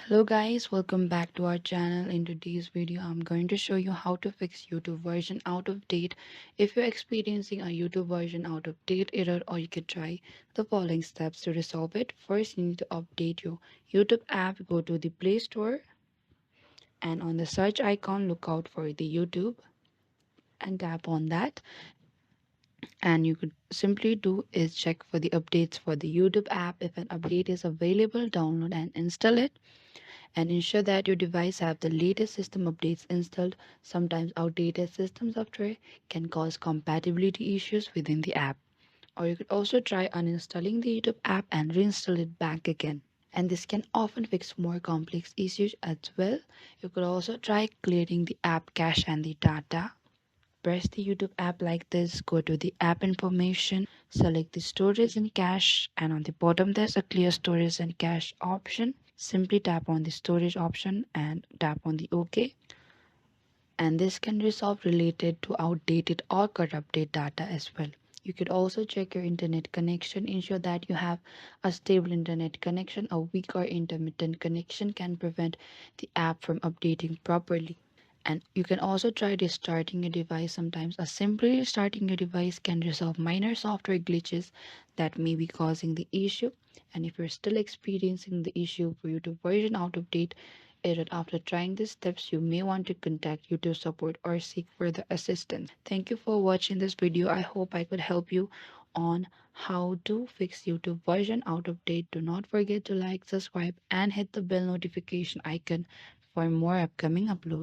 Hello guys, welcome back to our channel. In today's video, I'm going to show you how to fix YouTube version out of date. If you're experiencing a YouTube version out of date error, or you could try the following steps to resolve it. First, you need to update your YouTube app. Go to the Play Store and on the search icon, look out for the YouTube and tap on that. And you could simply do is check for the updates for the YouTube app. If an update is available, download and install it, and ensure that your device have the latest system updates installed. Sometimes outdated system software can cause compatibility issues within the app. Or you could also try uninstalling the YouTube app and reinstall it back again. And this can often fix more complex issues as well. You could also try clearing the app cache and the data. Press the YouTube app like this, go to the app information, select the storage and cache, and on the bottom there's a clear storage and cache option. Simply tap on the storage option and tap on the OK. And this can resolve related to outdated or corrupted data as well. You could also check your internet connection. Ensure that you have a stable internet connection. A weak or intermittent connection can prevent the app from updating properly. And you can also try restarting your device. Sometimes a simple restarting your device can resolve minor software glitches that may be causing the issue. And if you're still experiencing the issue for YouTube version out of date error after trying these steps, you may want to contact YouTube support or seek further assistance. Thank you for watching this video. I hope I could help you on how to fix YouTube version out of date. Do not forget to like, subscribe, and hit the bell notification icon for more upcoming uploads.